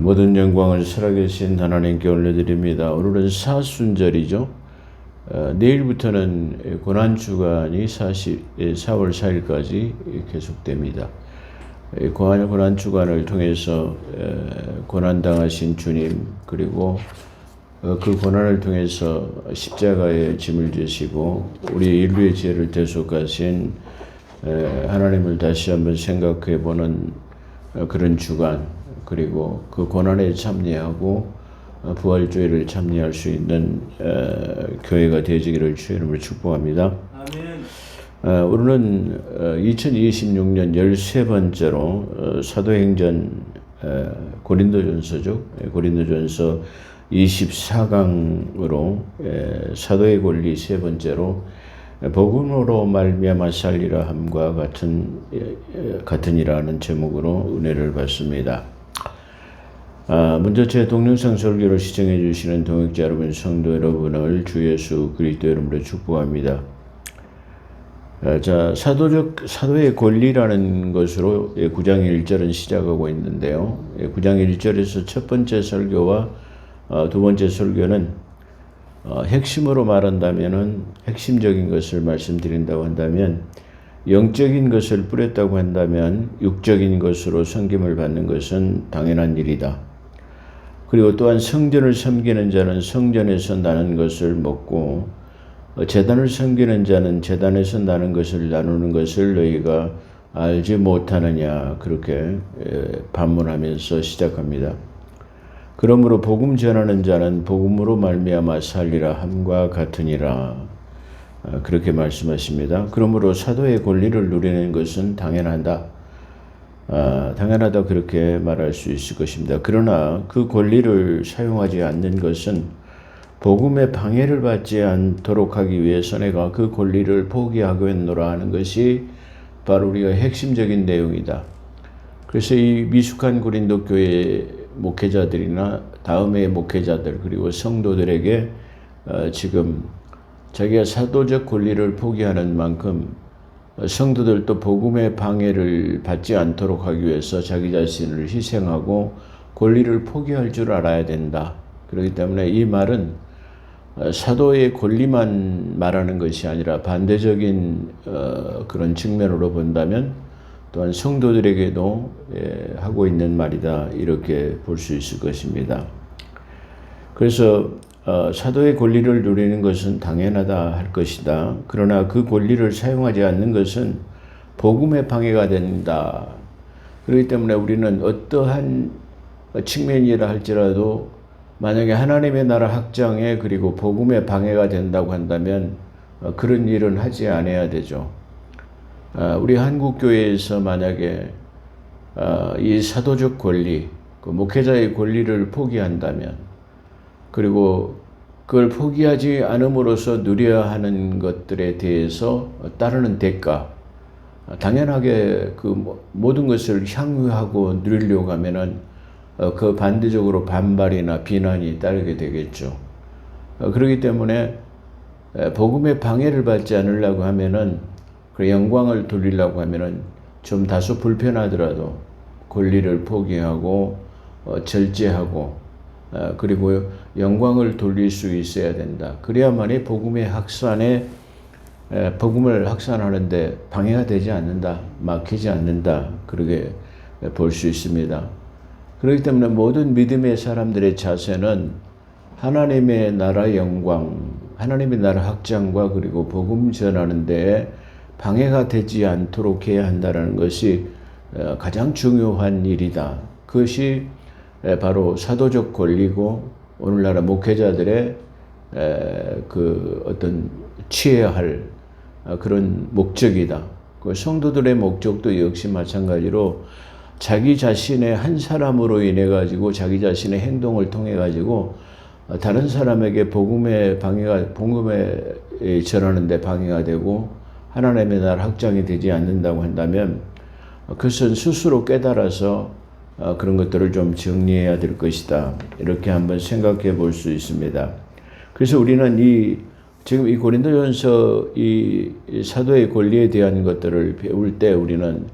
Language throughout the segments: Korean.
모든 영광을 살아계신 하나님께 올려드립니다. 오늘은 사순절이죠. 내일부터는 고난주간이 4월 4일까지 계속됩니다. 고난주간을 통해서 고난당하신 주님, 그리고 그 고난을 통해서 십자가의 짐을 지시고 우리 인류의 죄를 대속하신 하나님을 다시 한번 생각해 보는 그런 주간, 그리고 그 고난에 참여하고 부활주의를 참여할 수 있는 교회가 되어지기를 주의 이름으로 축복합니다. 아멘. 오늘은 2026년 13번째로 사도행전 고린도전서죠. 고린도전서 24강으로 사도의 권리 세 번째로 복음으로 말미암아 살리라 함과 같으니라는 제목으로 은혜를 받습니다. 먼저 제 동영상 설교를 시청해 주시는 동역자 여러분, 성도 여러분을 주 예수 그리스도 이름으로 축복합니다. 자, 사도의 권리라는 것으로 9장 1절은 시작하고 있는데요. 9장 1절에서 첫 번째 설교와 두 번째 설교는 핵심으로 말한다면은, 핵심적인 것을 말씀드린다고 한다면, 영적인 것을 뿌렸다고 한다면 육적인 것으로 섬김을 받는 것은 당연한 일이다. 그리고 또한 성전을 섬기는 자는 성전에서 나는 것을 먹고 제단을 섬기는 자는 제단에서 나는 것을 나누는 것을 너희가 알지 못하느냐, 그렇게 반문하면서 시작합니다. 그러므로 복음 전하는 자는 복음으로 말미암아 살리라 함과 같으니라, 그렇게 말씀하십니다. 그러므로 사도의 권리를 누리는 것은 당연하다, 그렇게 말할 수 있을 것입니다. 그러나 그 권리를 사용하지 않는 것은 복음의 방해를 받지 않도록 하기 위해서 내가 그 권리를 포기하겠노라 하는 것이 바로 우리가 핵심적인 내용이다. 그래서 이 미숙한 고린도 교회 목회자들이나 다음의 목회자들, 그리고 성도들에게 지금 자기가 사도적 권리를 포기하는 만큼 성도들도 복음의 방해를 받지 않도록 하기 위해서 자기 자신을 희생하고 권리를 포기할 줄 알아야 된다. 그렇기 때문에 이 말은 사도의 권리만 말하는 것이 아니라 반대적인 그런 측면으로 본다면 또한 성도들에게도 하고 있는 말이다, 이렇게 볼 수 있을 것입니다. 그래서 사도의 권리를 누리는 것은 당연하다 할 것이다. 그러나 그 권리를 사용하지 않는 것은 복음의 방해가 된다. 그렇기 때문에 우리는 어떠한 측면이라 할지라도 만약에 하나님의 나라 확장에 그리고 복음의 방해가 된다고 한다면 그런 일은 하지 않아야 되죠. 우리 한국교회에서 만약에 이 사도적 권리, 그 목회자의 권리를 포기한다면, 그리고 그걸 포기하지 않음으로써 누려야 하는 것들에 대해서 따르는 대가, 당연하게 그 모든 것을 향유하고 누리려고 하면은 그 반대적으로 반발이나 비난이 따르게 되겠죠. 그렇기 때문에 복음의 방해를 받지 않으려고 하면은, 그 영광을 돌리려고 하면은 좀 다소 불편하더라도 권리를 포기하고 절제하고 그리고 영광을 돌릴 수 있어야 된다. 그래야만이 복음을 확산하는데 방해가 되지 않는다, 막히지 않는다, 그렇게 볼 수 있습니다. 그렇기 때문에 모든 믿음의 사람들의 자세는 하나님의 나라 영광, 하나님의 나라 확장과 그리고 복음 전하는 데 방해가 되지 않도록 해야 한다는 것이 가장 중요한 일이다. 그것이 바로 사도적 권리고 오늘날 목회자들의 그 어떤 취해야 할 그런 목적이다. 그 성도들의 목적도 역시 마찬가지로 자기 자신의 한 사람으로 인해 가지고 자기 자신의 행동을 통해 가지고 다른 사람에게 복음의 전하는데 방해가 되고 하나님의 나라 확장이 되지 않는다고 한다면 그것은 스스로 깨달아서 그런 것들을 좀 정리해야 될 것이다, 이렇게 한번 생각해 볼 수 있습니다. 그래서 우리는 지금 이 고린도전서 이 사도의 권리에 대한 것들을 배울 때 우리는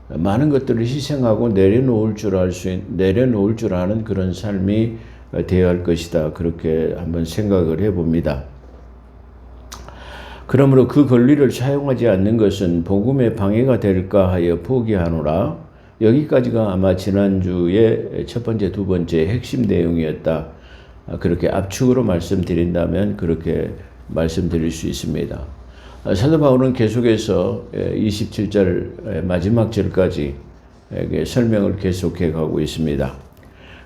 많은 것들을 희생하고 내려놓을 줄 아는 그런 삶이 되어야 할 것이다. 그렇게 한번 생각을 해봅니다. 그러므로 그 권리를 사용하지 않는 것은 복음의 방해가 될까 하여 포기하노라. 여기까지가 아마 지난주에 첫 번째, 두 번째 핵심 내용이었다. 그렇게 압축으로 말씀드린다면 그렇게 말씀드릴 수 있습니다. 사도 바울은 계속해서 27절 마지막 절까지 설명을 계속해 가고 있습니다.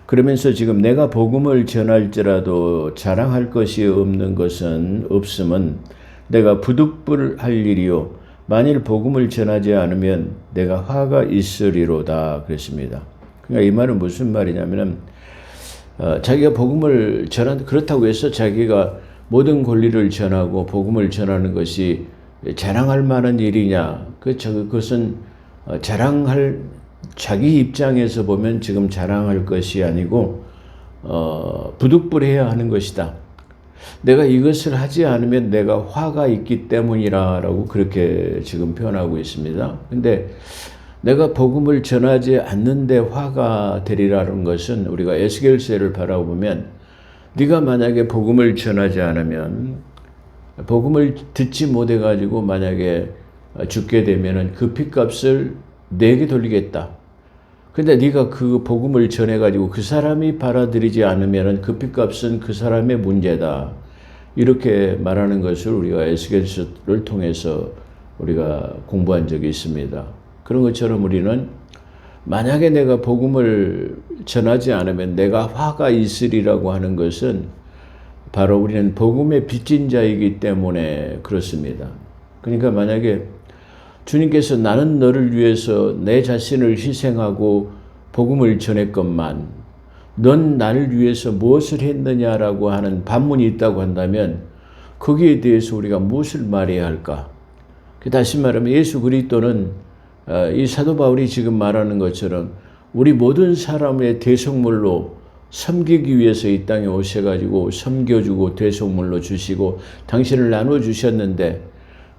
그러면서 지금 내가 복음을 전할지라도 자랑할 것이 없는 것은 없음은 내가 부득불할 일이요 만일 복음을 전하지 않으면 내가 화가 있으리로다 그랬습니다. 그러니까 이 말은 무슨 말이냐면은 자기가 복음을 그렇다고 해서 자기가 모든 권리를 전하고 복음을 전하는 것이 자랑할 만한 일이냐? 그것은 자기 입장에서 보면 지금 자랑할 것이 아니고 부득불해야 하는 것이다. 내가 이것을 하지 않으면 내가 화가 있기 때문이라고 그렇게 지금 표현하고 있습니다. 근데 내가 복음을 전하지 않는데 화가 되리라는 것은 우리가 에스겔서를 바라보면 네가 만약에 복음을 전하지 않으면 복음을 듣지 못해 가지고 만약에 죽게 되면은 그 핏값을 내게 돌리겠다. 근데 네가 그 복음을 전해 가지고 그 사람이 받아들이지 않으면은 그 핏값은 그 사람의 문제다. 이렇게 말하는 것을 우리가 에스겔서를 통해서 우리가 공부한 적이 있습니다. 그런 것처럼 우리는 만약에 내가 복음을 전하지 않으면 내가 화가 있으리라고 하는 것은 바로 우리는 복음의 빚진 자이기 때문에 그렇습니다. 그러니까 만약에 주님께서 나는 너를 위해서 내 자신을 희생하고 복음을 전했건만 넌 나를 위해서 무엇을 했느냐라고 하는 반문이 있다고 한다면 거기에 대해서 우리가 무엇을 말해야 할까? 다시 말하면 예수 그리스도는 이 사도 바울이 지금 말하는 것처럼 우리 모든 사람의 대속물로 섬기기 위해서 이 땅에 오셔가지고 섬겨주고 대속물로 주시고 당신을 나눠주셨는데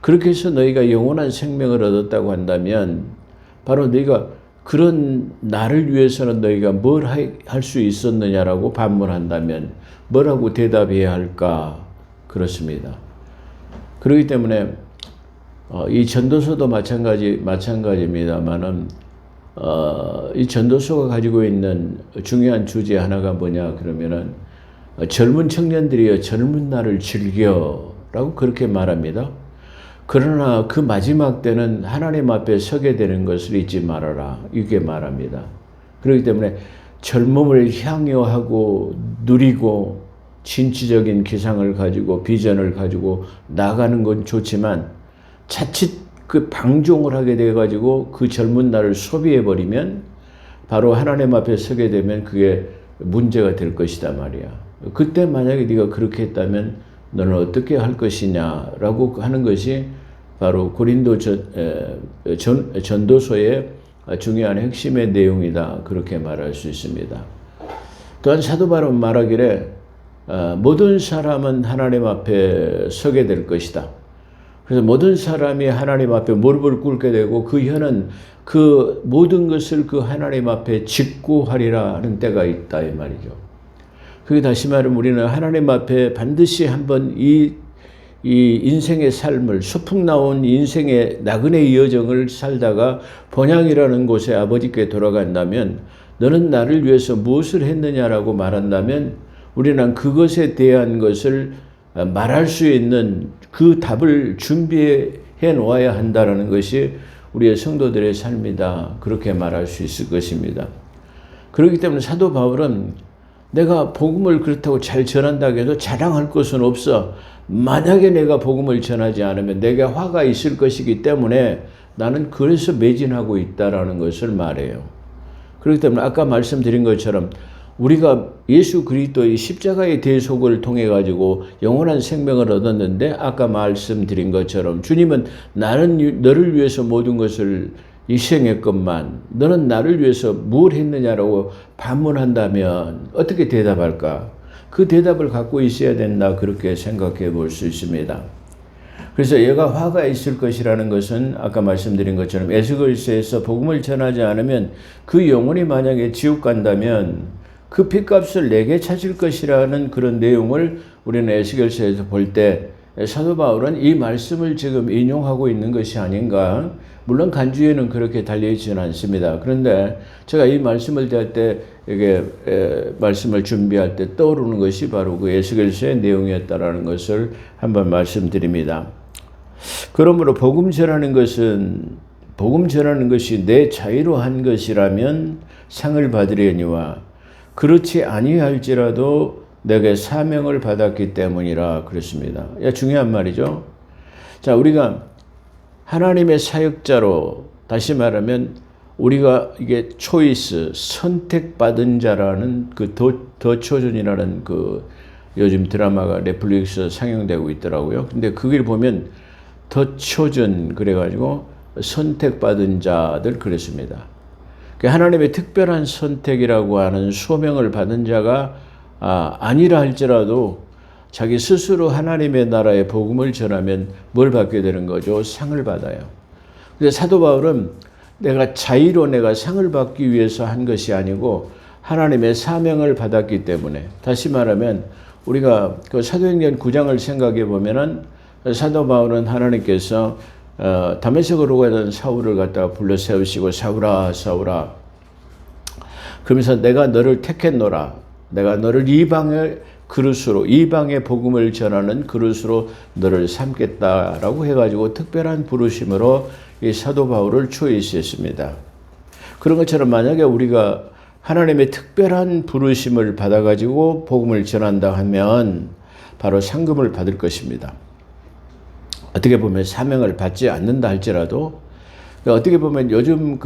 그렇게 해서 너희가 영원한 생명을 얻었다고 한다면 바로 너희가 그런 나를 위해서는 너희가 뭘 할 수 있었느냐라고 반문한다면 뭐라고 대답해야 할까? 그렇습니다. 그렇기 때문에 이 전도서도 마찬가지입니다만은 이 전도서가 가지고 있는 중요한 주제 하나가 뭐냐 그러면은 젊은 청년들이여 젊은 날을 즐겨라고 그렇게 말합니다. 그러나 그 마지막 때는 하나님 앞에 서게 되는 것을 잊지 말아라 이렇게 말합니다. 그렇기 때문에 젊음을 향유하고 누리고 진취적인 기상을 가지고 비전을 가지고 나가는 건 좋지만 자칫 그 방종을 하게 돼가지고 그 젊은 날을 소비해버리면 바로 하나님 앞에 서게 되면 그게 문제가 될 것이다 말이야. 그때 만약에 네가 그렇게 했다면 너는 어떻게 할 것이냐라고 하는 것이 바로 고린도 전도서의 중요한 핵심의 내용이다. 그렇게 말할 수 있습니다. 또한 사도 바울은 말하기를 모든 사람은 하나님 앞에 서게 될 것이다. 그래서 모든 사람이 하나님 앞에 무릎을 꿇게 되고 그 혀는 그 모든 것을 그 하나님 앞에 직구하리라 하는 때가 있다 이 말이죠. 그게 다시 말하면 우리는 하나님 앞에 반드시 한번 이 인생의 삶을 소풍 나온 인생의 나그네의 여정을 살다가 본향이라는 곳에 아버지께 돌아간다면 너는 나를 위해서 무엇을 했느냐라고 말한다면 우리는 그것에 대한 것을 말할 수 있는 그 답을 준비해 놓아야 한다는 것이 우리의 성도들의 삶이다. 그렇게 말할 수 있을 것입니다. 그렇기 때문에 사도 바울은 내가 복음을 그렇다고 잘 전한다고 해도 자랑할 것은 없어. 만약에 내가 복음을 전하지 않으면 내게 화가 있을 것이기 때문에 나는 그래서 매진하고 있다라는 것을 말해요. 그렇기 때문에 아까 말씀드린 것처럼 우리가 예수 그리스도의 십자가의 대속을 통해 가지고 영원한 생명을 얻었는데 아까 말씀드린 것처럼 주님은 나는 너를 위해서 모든 것을 희생했건만 너는 나를 위해서 뭘 했느냐라고 반문한다면 어떻게 대답할까? 그 대답을 갖고 있어야 된다 그렇게 생각해 볼 수 있습니다. 그래서 얘가 화가 있을 것이라는 것은 아까 말씀드린 것처럼 에스겔서에서 복음을 전하지 않으면 그 영혼이 만약에 지옥 간다면 그 핏값을 내게 찾을 것이라는 그런 내용을 우리는 에스겔서에서 볼 때 사도 바울은 이 말씀을 지금 인용하고 있는 것이 아닌가. 물론 간주에는 그렇게 달려있지는 않습니다. 그런데 제가 이 말씀을 대할 때 이게 말씀을 준비할 때 떠오르는 것이 바로 그 에스겔서의 내용이었다라는 것을 한번 말씀드립니다. 그러므로 복음 전하는 것이 내 자유로 한 것이라면 상을 받으려니와 그렇지 아니할지라도 내게 사명을 받았기 때문이라 그랬습니다. 중요한 말이죠. 자, 우리가 하나님의 사역자로, 다시 말하면 우리가 이게 초이스, 선택받은 자라는 그 더 초전이라는 그 요즘 드라마가 넷플릭스에 상영되고 있더라고요. 근데 그걸 보면 더 초전 그래가지고 선택받은 자들 그랬습니다. 하나님의 특별한 선택이라고 하는 소명을 받은 자가 아니라 할지라도 자기 스스로 하나님의 나라의 복음을 전하면 뭘 받게 되는 거죠? 상을 받아요. 근데 사도 바울은 내가 상을 받기 위해서 한 것이 아니고 하나님의 사명을 받았기 때문에, 다시 말하면 우리가 그 사도행전 9장을 생각해 보면은 사도 바울은 하나님께서 다메섹으로 가던 사울을 갖다가 불러 세우시고 사울아 사울아 그러면서 내가 너를 택했노라, 내가 너를 이방의 그릇으로, 이방의 복음을 전하는 그릇으로 너를 삼겠다라고 해가지고 특별한 부르심으로 이 사도 바울을 초이시했습니다. 그런 것처럼 만약에 우리가 하나님의 특별한 부르심을 받아가지고 복음을 전한다 하면 바로 상급을 받을 것입니다. 어떻게 보면 사명을 받지 않는다 할지라도, 어떻게 보면 요즘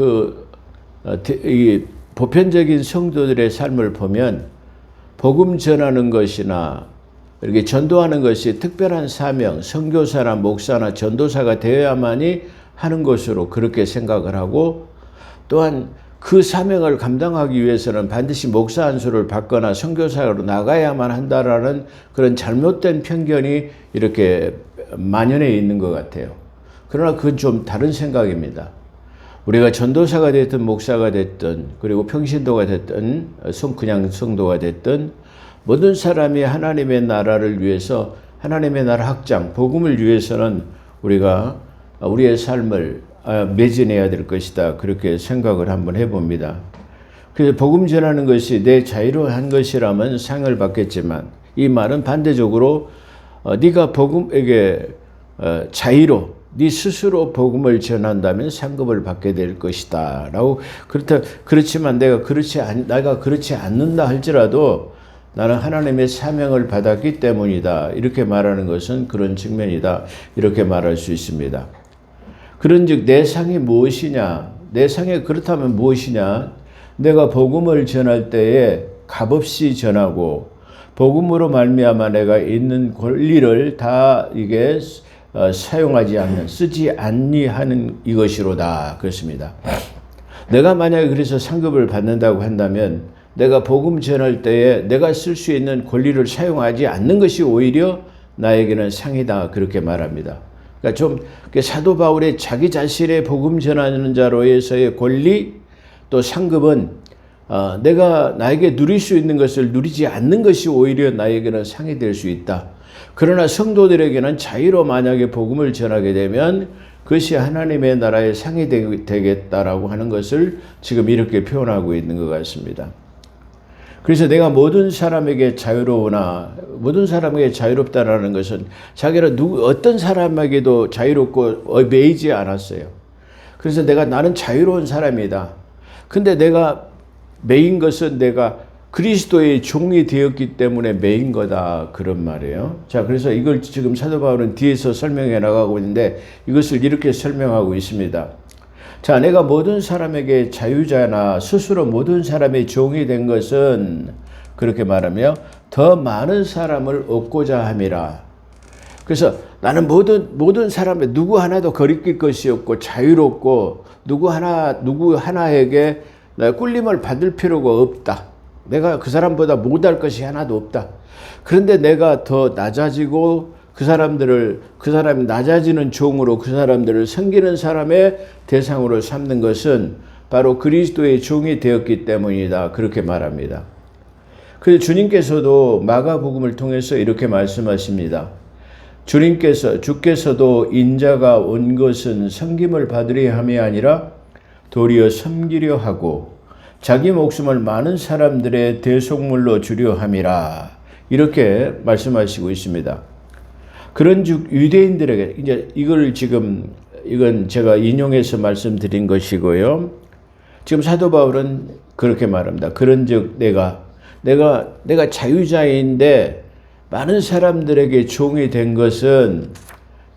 이 보편적인 성도들의 삶을 보면 복음 전하는 것이나 이렇게 전도하는 것이 특별한 사명, 선교사나 목사나 전도사가 되어야만이 하는 것으로 그렇게 생각을 하고, 또한 그 사명을 감당하기 위해서는 반드시 목사 안수를 받거나 선교사로 나가야만 한다라는 그런 잘못된 편견이 이렇게 만연해 있는 것 같아요. 그러나 그건 좀 다른 생각입니다. 우리가 전도사가 됐든 목사가 됐든 그리고 평신도가 됐든 그냥 성도가 됐든 모든 사람이 하나님의 나라를 위해서, 하나님의 나라 확장, 복음을 위해서는 우리가 우리의 삶을 매진해야 될 것이다. 그렇게 생각을 한번 해봅니다. 그래서 복음 전하는 것이 내 자유로 한 것이라면 상을 받겠지만, 이 말은 반대적으로 네가 복음에게 자유로 네 스스로 복음을 전한다면 상급을 받게 될 것이다 라고. 그렇지만 내가 그렇지 않는다 할지라도 나는 하나님의 사명을 받았기 때문이다, 이렇게 말하는 것은 그런 측면이다, 이렇게 말할 수 있습니다. 그런즉 내 상이 무엇이냐? 내 상이 그렇다면 무엇이냐? 내가 복음을 전할 때에 값없이 전하고 복음으로 말미암아 내가 있는 권리를 다 이게 사용하지 않는, 쓰지 않니 하는 이것이로다. 그렇습니다. 내가 만약에 그래서 상급을 받는다고 한다면 내가 복음 전할 때에 내가 쓸 수 있는 권리를 사용하지 않는 것이 오히려 나에게는 상이다, 그렇게 말합니다. 그러니까 좀 사도 바울의 자기 자신의 복음 전하는 자로서의 권리 또 상급은 내가 나에게 누릴 수 있는 것을 누리지 않는 것이 오히려 나에게는 상이 될 수 있다. 그러나 성도들에게는 자유로 만약에 복음을 전하게 되면 그것이 하나님의 나라의 상이 되겠다라고 하는 것을 지금 이렇게 표현하고 있는 것 같습니다. 그래서 내가 모든 사람에게 자유로우나, 모든 사람에게 자유롭다라는 것은 자기는 어떤 사람에게도 자유롭고 매이지 않았어요. 그래서 나는 자유로운 사람이다. 근데 내가 매인 것은 내가 그리스도의 종이 되었기 때문에 매인 거다, 그런 말이에요. 자, 그래서 이걸 지금 사도 바울은 뒤에서 설명해 나가고 있는데 이것을 이렇게 설명하고 있습니다. 자, 내가 모든 사람에게 자유자나 스스로 모든 사람의 종이 된 것은, 그렇게 말하며 더 많은 사람을 얻고자 함이라. 그래서 나는 모든 사람의 누구 하나도 거리낄 것이 없고 자유롭고 누구 하나에게 꿀림을 받을 필요가 없다. 내가 그 사람보다 못할 것이 하나도 없다. 그런데 내가 더 낮아지고 그 사람이 낮아지는 종으로 그 사람들을 섬기는 사람의 대상으로 삼는 것은 바로 그리스도의 종이 되었기 때문이다. 그렇게 말합니다. 그래서 주님께서도 마가복음을 통해서 이렇게 말씀하십니다. 주께서도 인자가 온 것은 섬김을 받으려 함이 아니라 도리어 섬기려 하고 자기 목숨을 많은 사람들의 대속물로 주려 함이라. 이렇게 말씀하시고 있습니다. 그런즉 유대인들에게 이건 제가 인용해서 말씀드린 것이고요. 지금 사도 바울은 그렇게 말합니다. 그런즉 내가 자유자인데 많은 사람들에게 종이 된 것은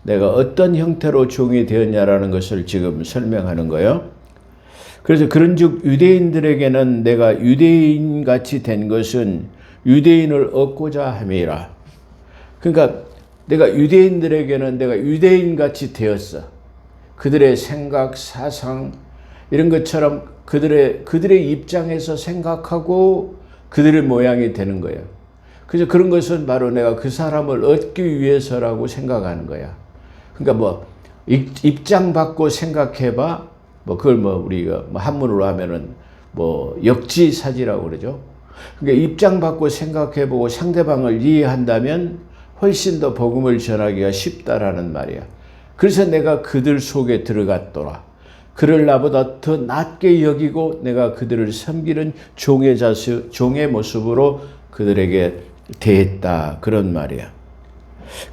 내가 어떤 형태로 종이 되었냐라는 것을 지금 설명하는 거예요. 그래서 그런즉 유대인들에게는 내가 유대인같이 된 것은 유대인을 얻고자 함이라. 그러니까 내가 유대인들에게는 내가 유대인같이 되었어. 그들의 생각, 사상 이런 것처럼 그들의 입장에서 생각하고 그들의 모양이 되는 거예요. 그래서 그런 것은 바로 내가 그 사람을 얻기 위해서라고 생각하는 거야. 그러니까 입장 받고 생각해봐. 그걸 우리가 한문으로 하면은 역지사지라고 그러죠. 그러니까 입장 받고 생각해보고 상대방을 이해한다면 훨씬 더 복음을 전하기가 쉽다라는 말이야. 그래서 내가 그들 속에 들어갔더라. 그를 나보다 더 낮게 여기고 내가 그들을 섬기는 종의 모습으로 그들에게 대했다. 그런 말이야.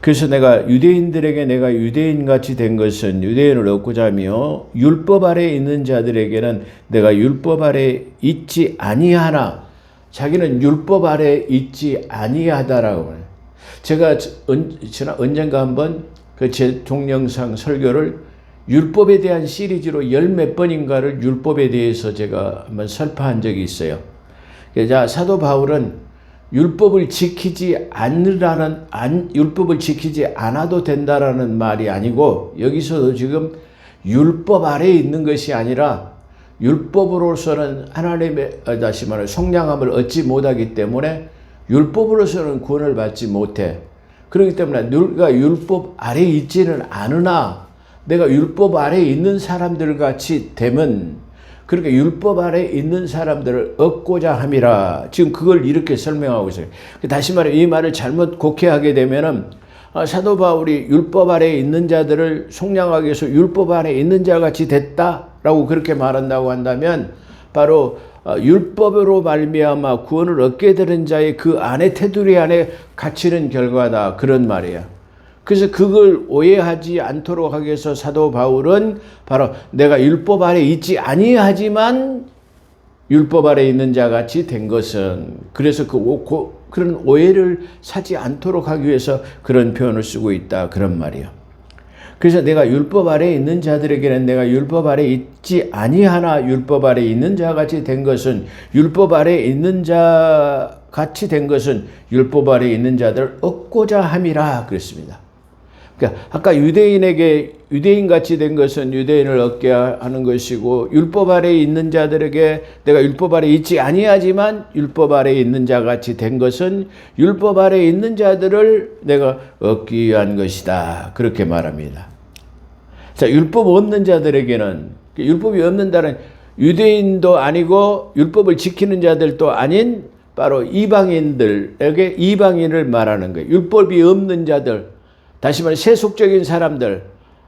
그래서 내가 유대인들에게 내가 유대인같이 된 것은 유대인을 얻고자 하며 율법 아래에 있는 자들에게는 내가 율법 아래에 있지 아니하나. 자기는 율법 아래에 있지 아니하다라고 해요. 제가 언젠가 한번 제 동영상 설교를 율법에 대한 시리즈로 열 몇 번인가를 율법에 대해서 제가 한번 설파한 적이 있어요. 자, 사도 바울은 율법을 지키지 않아도 된다라는 말이 아니고 여기서도 지금 율법 아래에 있는 것이 아니라 율법으로서는 하나님의 다시 말해 속량함을 얻지 못하기 때문에 율법으로서는 구원을 받지 못해. 그렇기 때문에 내가 율법 아래에 있지는 않으나 내가 율법 아래에 있는 사람들 같이 되면 그러니까 율법 아래에 있는 사람들을 얻고자 함이라. 지금 그걸 이렇게 설명하고 있어요. 다시 말해 이 말을 잘못 곡해하게 되면은 사도 바울이 율법 아래에 있는 자들을 속량하기 위해서 율법 아래에 있는 자 같이 됐다라고 그렇게 말한다고 한다면 바로 율법으로 말미암아 구원을 얻게 되는 자의 그 안에 테두리 안에 갇히는 결과다. 그런 말이야. 그래서 그걸 오해하지 않도록 하기 위해서 사도 바울은 바로 내가 율법 아래 있지 아니하지만 율법 아래 있는 자 같이 된 것은 그래서 그런 오해를 사지 않도록 하기 위해서 그런 표현을 쓰고 있다. 그런 말이에요. 그래서 내가 율법 아래 있는 자들에게는 내가 율법 아래 있지 아니하나 율법 아래 있는 자 같이 된 것은 율법 아래 있는 자 같이 된 것은 율법 아래 있는 자들을 얻고자 함이라 그랬습니다. 그러니까 아까 유대인같이 된 것은 유대인을 얻게 하는 것이고 율법 아래에 있는 자들에게 내가 율법 아래에 있지 아니하지만 율법 아래에 있는 자같이 된 것은 율법 아래에 있는 자들을 내가 얻기 위한 것이다. 그렇게 말합니다. 자, 율법 없는 자들에게는 율법이 없는다는 유대인도 아니고 율법을 지키는 자들도 아닌 바로 이방인들에게 이방인을 말하는 거예요. 율법이 없는 자들 다시 말해 세속적인 사람들,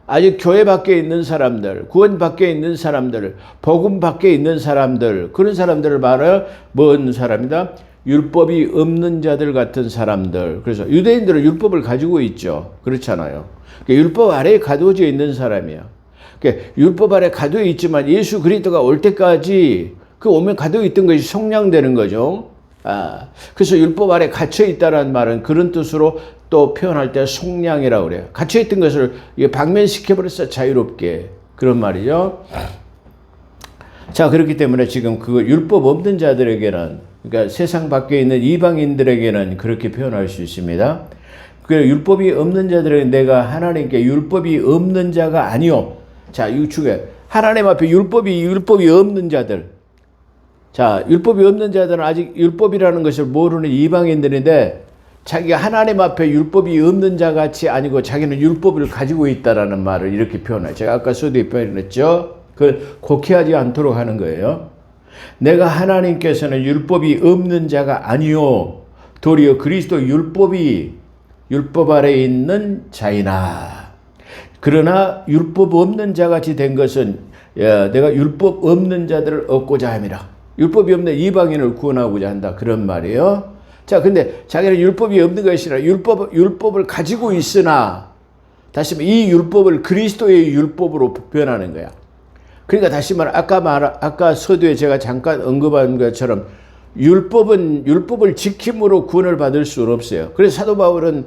아직 교회 밖에 있는 사람들, 구원 밖에 있는 사람들, 복음 밖에 있는 사람들, 그런 사람들을 말하여 뭔 사람이다? 율법이 없는 자들 같은 사람들. 그래서 유대인들은 율법을 가지고 있죠. 그렇잖아요. 율법 아래에 가두어져 있는 사람이야. 율법 아래 가두어 있지만 예수 그리스도가 올 때까지 그 오면 가두어 있던 것이 속량되는 거죠. 그래서 율법 아래 갇혀 있다는 말은 그런 뜻으로 또 표현할 때 속량이라고 그래요. 갇혀 있던 것을 박면시켜버렸어. 자유롭게. 그런 말이죠. 자, 그렇기 때문에 지금 그 율법 없는 자들에게는, 그러니까 세상 밖에 있는 이방인들에게는 그렇게 표현할 수 있습니다. 그 율법이 없는 자들에게 내가 하나님께 율법이 없는 자가 아니요. 자, 유축에 하나님 앞에 율법이 없는 자들. 자, 율법이 없는 자들은 아직 율법이라는 것을 모르는 이방인들인데, 자기가 하나님 앞에 율법이 없는 자 같이 아니고 자기는 율법을 가지고 있다라는 말을 이렇게 표현해요. 제가 아까 서두에 표현했죠. 그걸 곡해하지 않도록 하는 거예요. 내가 하나님께서는 율법이 없는 자가 아니요 도리어 그리스도 율법 아래 있는 자이나. 그러나 율법 없는 자같이 된 것은 내가 율법 없는 자들을 얻고자 함이라. 율법이 없는 이방인을 구원하고자 한다. 그런 말이에요. 자, 근데 자기는 율법이 없는 것이 아니라 율법을 가지고 있으나 다시 말해 이 율법을 그리스도의 율법으로 변하는 거야. 그러니까 다시 말해 아까 서두에 제가 잠깐 언급한 것처럼 율법을 지킴으로 구원을 받을 수는 없어요. 그래서 사도 바울은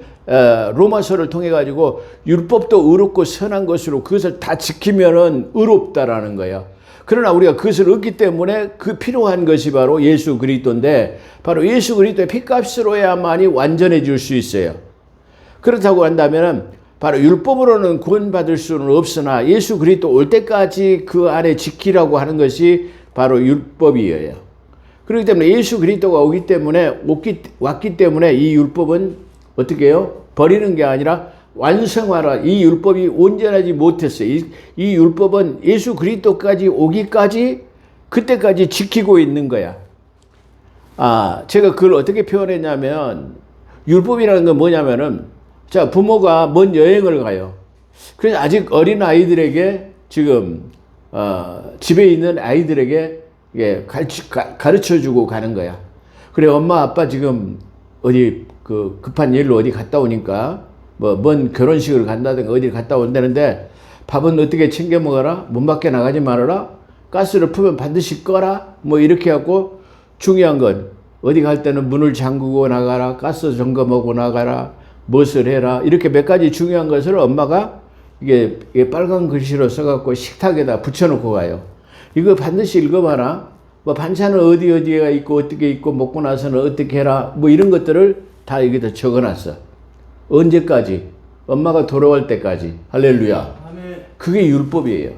로마서를 통해 가지고 율법도 의롭고 선한 것으로 그것을 다 지키면은 의롭다라는 거예요. 그러나 우리가 그것을 얻기 때문에 그 필요한 것이 바로 예수 그리스도인데 바로 예수 그리스도의 피값으로야만이 완전해질 수 있어요. 그렇다고 한다면은 바로 율법으로는 구원받을 수는 없으나 예수 그리스도 올 때까지 그 안에 지키라고 하는 것이 바로 율법이에요. 그렇기 때문에 예수 그리스도가 왔기 때문에 이 율법은 어떻게 해요? 버리는 게 아니라 완성하라. 이 율법이 온전하지 못했어요. 이 율법은 예수 그리스도까지 오기까지 그때까지 지키고 있는 거야. 제가 그걸 어떻게 표현했냐면 율법이라는 건 뭐냐면은 자, 부모가 먼 여행을 가요. 그래서 아직 어린 아이들에게 지금 집에 있는 아이들에게 가르쳐주고 가는 거야. 그래, 엄마 아빠 지금 어디 급한 일로 어디 갔다 오니까 먼 결혼식을 간다든가 어디 갔다 온다는데 밥은 어떻게 챙겨 먹어라? 문 밖에 나가지 말아라. 가스를 풀면 반드시 꺼라. 이렇게 하고 중요한 건 어디 갈 때는 문을 잠그고 나가라. 가스 점검하고 나가라. 무엇을 해라. 이렇게 몇 가지 중요한 것을 엄마가 이게 빨간 글씨로 써갖고 식탁에다 붙여놓고 가요. 이거 반드시 읽어봐라. 반찬은 어디가 있고 어떻게 있고 먹고 나서는 어떻게 해라. 이런 것들을 다 여기다 적어놨어. 언제까지? 엄마가 돌아올 때까지. 할렐루야. 그게 율법이에요.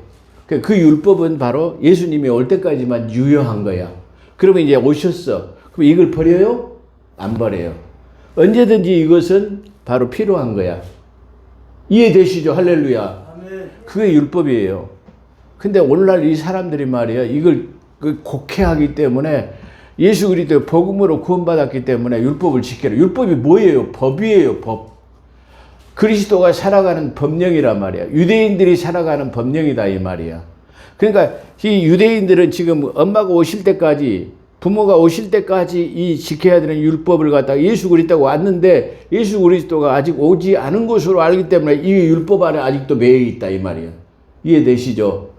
그 율법은 바로 예수님이 올 때까지만 유효한 거야. 그러면 이제 오셨어. 그럼 이걸 버려요? 안 버려요. 언제든지 이것은 바로 필요한 거야. 이해되시죠? 할렐루야. 그게 율법이에요. 근데 오늘날 이 사람들이 말이야, 이걸 곡해하기 때문에 예수 그리스도의 복음으로 구원받았기 때문에 율법을 지켜라. 율법이 뭐예요? 법이에요, 법. 그리스도가 살아가는 법령이란 말이야. 유대인들이 살아가는 법령이다 이 말이야. 그러니까 이 유대인들은 지금 엄마가 오실 때까지 부모가 오실 때까지 이 지켜야 되는 율법을 갖다가 예수 그리스도가 왔는데 예수 그리스도가 아직 오지 않은 것으로 알기 때문에 이 율법 안에 아직도 매여 있다 이 말이야. 이해되시죠?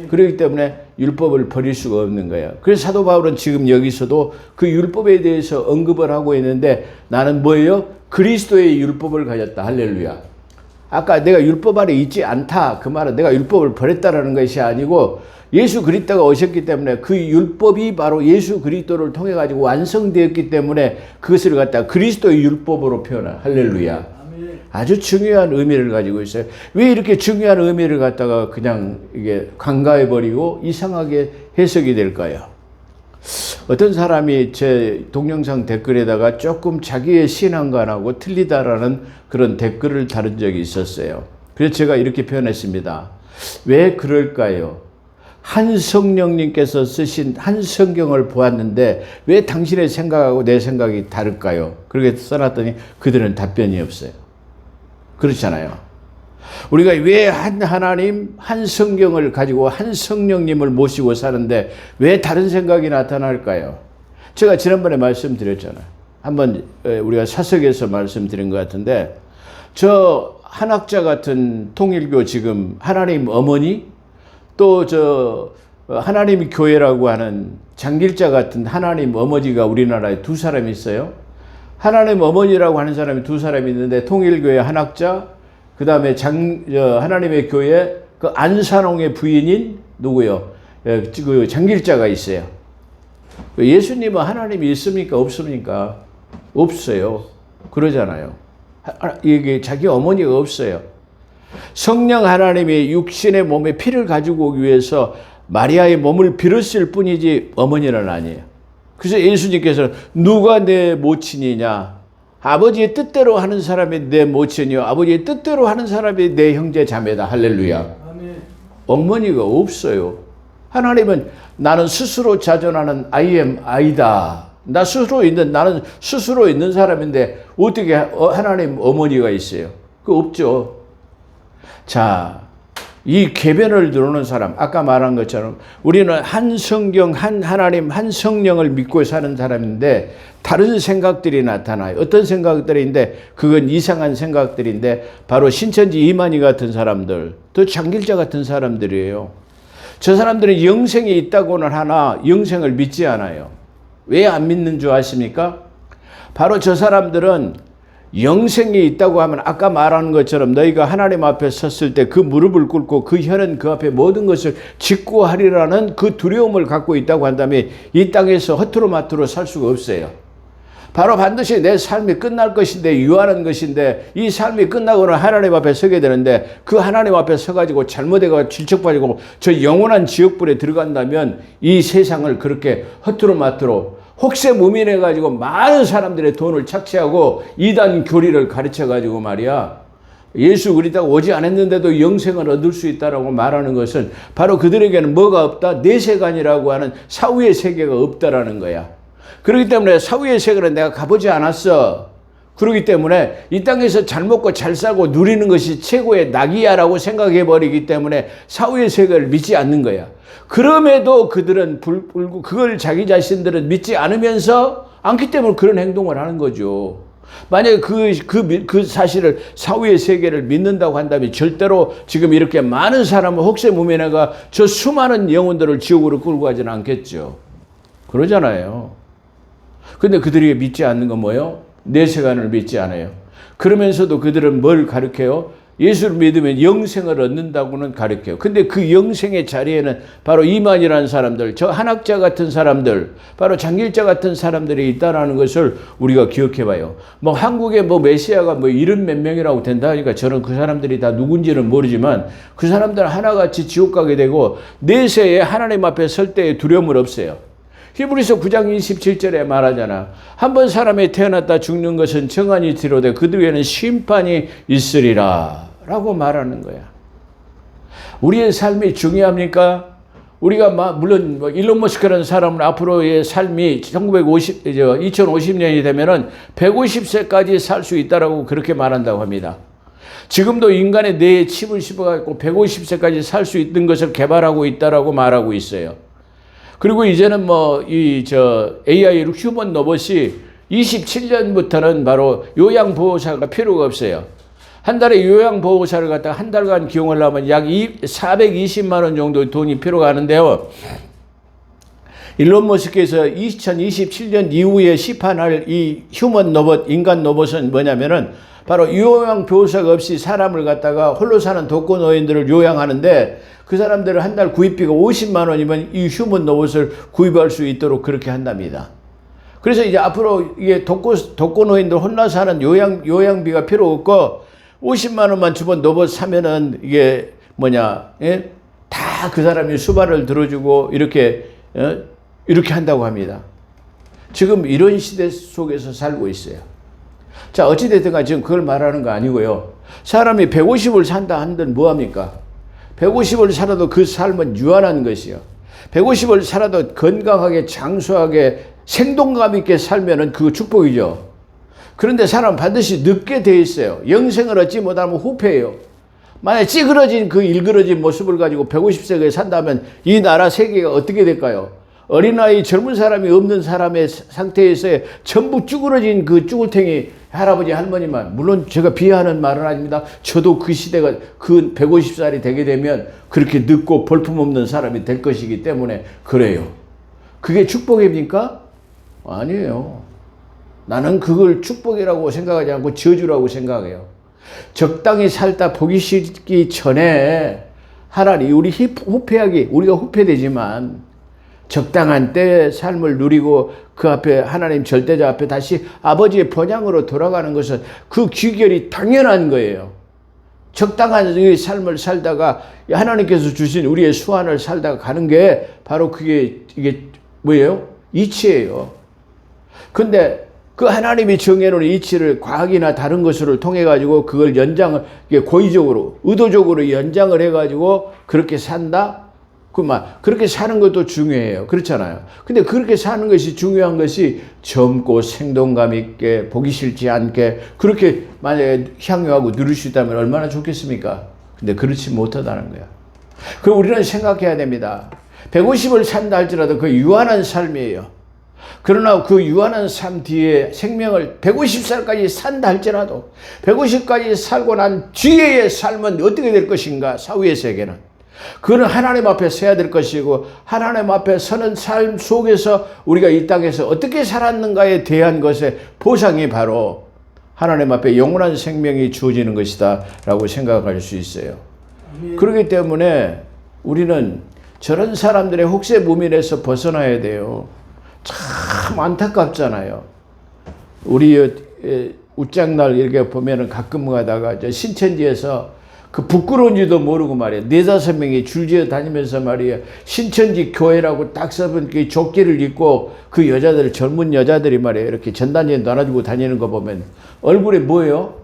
그렇기 때문에 율법을 버릴 수가 없는 거야. 그래서 사도 바울은 지금 여기서도 그 율법에 대해서 언급을 하고 있는데 나는 뭐예요? 그리스도의 율법을 가졌다. 할렐루야. 아까 내가 율법 아래 있지 않다. 그 말은 내가 율법을 버렸다라는 것이 아니고 예수 그리스도가 오셨기 때문에 그 율법이 바로 예수 그리스도를 통해 가지고 완성되었기 때문에 그것을 갖다가 그리스도의 율법으로 표현한. 할렐루야. 아주 중요한 의미를 가지고 있어요. 왜 이렇게 중요한 의미를 갖다가 그냥 이게 간과해버리고 이상하게 해석이 될까요? 어떤 사람이 제 동영상 댓글에다가 조금 자기의 신앙관하고 틀리다라는 그런 댓글을 다룬 적이 있었어요. 그래서 제가 이렇게 표현했습니다. 왜 그럴까요? 한 성령님께서 쓰신 한 성경을 보았는데 왜 당신의 생각하고 내 생각이 다를까요? 그렇게 써놨더니 그들은 답변이 없어요. 그렇잖아요. 우리가 왜 한 하나님, 한 성경을 가지고 한 성령님을 모시고 사는데 왜 다른 생각이 나타날까요? 제가 지난번에 말씀드렸잖아요. 한번 우리가 사석에서 말씀드린 것 같은데 저 한학자 같은 통일교 지금 하나님 어머니 또 저 하나님 교회라고 하는 장길자 같은 하나님 어머니가 우리나라에 두 사람이 있어요. 하나님 어머니라고 하는 사람이 두 사람이 있는데 통일교회 한학자 그 다음에 하나님의 교회 그 안산홍의 부인인 누구요? 그 장길자가 있어요. 예수님은 하나님이 있습니까? 없습니까? 없어요. 그러잖아요. 이게 자기 어머니가 없어요. 성령 하나님이 육신의 몸에 피를 가지고 오기 위해서 마리아의 몸을 빌었을 뿐이지 어머니는 아니에요. 그래서 예수님께서는 누가 내 모친이냐? 아버지의 뜻대로 하는 사람이 내 모친이요 아버지의 뜻대로 하는 사람이 내 형제 자매다. 할렐루야. 아멘. 어머니가 없어요. 하나님은 나는 스스로 자존하는 I am I다. 나는 스스로 있는 사람인데 어떻게 하나님 어머니가 있어요? 그 없죠. 자, 이 궤변을 들어오는 사람, 아까 말한 것처럼 우리는 한 성경, 한 하나님, 한 성령을 믿고 사는 사람인데 다른 생각들이 나타나요. 어떤 생각들인데 그건 이상한 생각들인데 바로 신천지 이만희 같은 사람들, 또 장길자 같은 사람들이에요. 저 사람들은 영생이 있다고는 하나 영생을 믿지 않아요. 왜 안 믿는 줄 아십니까? 바로 저 사람들은 영생이 있다고 하면 아까 말하는 것처럼 너희가 하나님 앞에 섰을 때 그 무릎을 꿇고 그 혀는 그 앞에 모든 것을 직구하리라는 그 두려움을 갖고 있다고 한다면 이 땅에서 허투루마투루 살 수가 없어요. 바로 반드시 내 삶이 끝날 것인데 유한한 것인데 이 삶이 끝나고는 하나님 앞에 서게 되는데 그 하나님 앞에 서가지고 잘못해가 질척빠지고 저 영원한 지옥불에 들어간다면 이 세상을 그렇게 허투루마투루 혹세무민해가지고 많은 사람들의 돈을 착취하고 이단 교리를 가르쳐가지고 말이야 예수 그리스도가 오지 않았는데도 영생을 얻을 수 있다라고 말하는 것은 바로 그들에게는 뭐가 없다? 내세간이라고 하는 사후의 세계가 없다라는 거야. 그렇기 때문에 사후의 세계는 내가 가보지 않았어. 그렇기 때문에 이 땅에서 잘 먹고 잘 살고 누리는 것이 최고의 낙이야라고 생각해버리기 때문에 사후의 세계를 믿지 않는 거야. 그럼에도 그들은 그걸 자기 자신들은 믿지 않기 때문에 그런 행동을 하는 거죠. 만약에 그 사실을 사후의 세계를 믿는다고 한다면 절대로 지금 이렇게 많은 사람은 혹세무민해가 저 수많은 영혼들을 지옥으로 끌고 가지는 않겠죠. 그러잖아요. 근데 그들이 믿지 않는 건 뭐예요? 내세간을 믿지 않아요. 그러면서도 그들은 뭘 가르쳐요? 예수를 믿으면 영생을 얻는다고는 가르쳐요. 근데 그 영생의 자리에는 바로 이만이라는 사람들, 저 한학자 같은 사람들, 바로 장길자 같은 사람들이 있다라는 것을 우리가 기억해 봐요. 뭐 한국에 뭐 메시아가 뭐 70몇 명이라고 된다니까 저는 그 사람들이 다 누군지는 모르지만 그 사람들은 하나같이 지옥 가게 되고 내세에 하나님 앞에 설 때에 두려움을 없애요. 히브리서 9장 27절에 말하잖아. 한 번 사람이 태어났다 죽는 것은 정한이 뒤로되 그 뒤에는 심판이 있으리라 라고 말하는 거야. 우리의 삶이 중요합니까? 우리가 물론 일론 머스크라는 사람은 앞으로의 삶이 2050년이 되면은 150세까지 살 수 있다라고 그렇게 말한다고 합니다. 지금도 인간의 뇌에 칩을 씹어갖고 150세까지 살 수 있는 것을 개발하고 있다라고 말하고 있어요. 그리고 이제는 AI 휴먼 로봇이 27년부터는 바로 요양보호사가 필요가 없어요. 한 달에 요양보호사를 갖다가 한 달간 기용을 하면 약 420만 원 정도 돈이 필요가 하는데요. 일론 머스크에서 2027년 이후에 시판할 이 휴먼 로봇, 인간 로봇은 뭐냐면은 바로 요양보호사가 없이 사람을 갖다가 홀로 사는 독거노인들을 요양하는데 그 사람들은 한 달 구입비가 50만 원이면 이 휴먼 로봇을 구입할 수 있도록 그렇게 한답니다. 그래서 이제 앞으로 이게 독거노인들 혼자 사는 요양비가 필요 없고 50만 원만 주면 로봇 사면은 이게 예? 다 그 사람이 수발을 들어주고 이렇게 한다고 합니다. 지금 이런 시대 속에서 살고 있어요. 자, 어찌됐든 간에 지금 그걸 말하는 거 아니고요. 사람이 150을 산다 한들 뭐합니까? 150을 살아도 그 삶은 유한한 것이요. 150을 살아도 건강하게 장수하게 생동감 있게 살면은 그거 축복이죠. 그런데 사람은 반드시 늙게 돼 있어요. 영생을 얻지 못하면 후패예요. 만약 찌그러진 그 일그러진 모습을 가지고 150세에 산다면 이 나라 세계가 어떻게 될까요? 어린아이 젊은 사람이 없는 사람의 상태에서 전부 쭈그러진 그 쭈글탱이 할아버지 할머니만, 물론 제가 비하하는 말은 아닙니다. 저도 그 시대가 그 150살이 되게 되면 그렇게 늙고 볼품없는 사람이 될 것이기 때문에 그래요. 그게 축복입니까? 아니에요. 나는 그걸 축복이라고 생각하지 않고 저주라고 생각해요. 적당히 살다 보기 싫기 전에 하나님 우리 후패하기, 우리가 후패되지만 적당한 때의 삶을 누리고 그 앞에 하나님 절대자 앞에 다시 아버지의 번향으로 돌아가는 것은 그 귀결이 당연한 거예요. 적당한 삶을 살다가 하나님께서 주신 우리의 수완을 살다가 가는 게 바로 이게 뭐예요? 이치예요. 근데 그 하나님이 정해놓은 이치를 과학이나 다른 것을 통해 가지고 그걸 연장을 고의적으로 의도적으로 연장을 해 가지고 그렇게 산다. 그렇게 사는 것도 중요해요. 그렇잖아요. 근데 그렇게 사는 것이 중요한 것이 젊고 생동감 있게 보기 싫지 않게 그렇게 만약에 향유하고 누릴 수 있다면 얼마나 좋겠습니까? 근데 그렇지 못하다는 거야. 그럼 우리는 생각해야 됩니다. 150을 산다 할지라도 그 유한한 삶이에요. 그러나 그 유한한 삶 뒤에 생명을 150살까지 산다 할지라도 150까지 살고 난 뒤에의 삶은 어떻게 될 것인가? 사후의 세계는. 그거는 하나님 앞에 서야 될 것이고 하나님 앞에 서는 삶 속에서 우리가 이 땅에서 어떻게 살았는가에 대한 것의 보상이 바로 하나님 앞에 영원한 생명이 주어지는 것이다 라고 생각할 수 있어요. 그렇기 때문에 우리는 저런 사람들의 혹세무민에서 벗어나야 돼요. 참 안타깝잖아요. 우리 웃장날 이렇게 보면은 가끔 가다가 저 신천지에서 그 부끄러운지도 모르고 말이야. 4-5명이 줄지어 다니면서 말이야. 신천지 교회라고 딱 써본 그 조끼를 입고 그 여자들, 젊은 여자들이 말이야. 이렇게 전단지에 놔가지고 다니는 거 보면 얼굴에 뭐예요?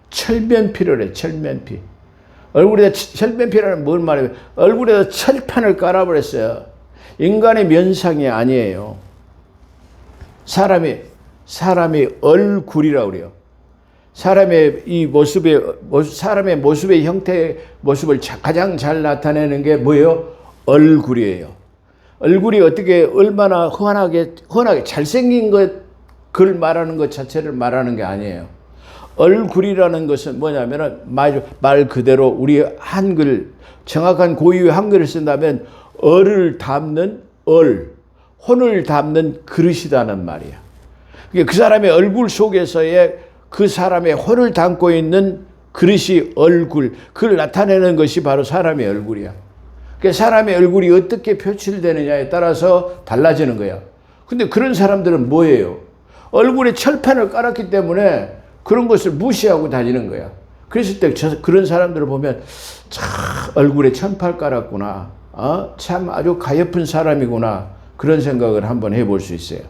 철면피를 해, 철면피. 얼굴에다 철면피라는 뭘 말해요? 얼굴에다 철판을 깔아버렸어요. 인간의 면상이 아니에요. 사람이 얼굴이라고 그래요. 사람의 모습의 형태의 모습을 가장 잘 나타내는 게 뭐예요? 얼굴이에요. 얼굴이 어떻게 얼마나 훤하게 잘생긴 그걸 말하는 것 자체를 말하는 게 아니에요. 얼굴이라는 것은 뭐냐면은 말 그대로 우리 한글 정확한 고유의 한글을 쓴다면 얼을 담는 혼을 담는 그릇이라는 말이야. 그 사람의 얼굴 속에서의 그 사람의 혼을 담고 있는 그릇이 얼굴, 그걸 나타내는 것이 바로 사람의 얼굴이야. 그러니까 사람의 얼굴이 어떻게 표출되느냐에 따라서 달라지는 거야. 근데 그런 사람들은 뭐예요? 얼굴에 철판을 깔았기 때문에 그런 것을 무시하고 다니는 거야. 그랬을 때 그런 사람들을 보면 참 얼굴에 철판 깔았구나. 참 아주 가엾은 사람이구나. 그런 생각을 한번 해볼 수 있어요.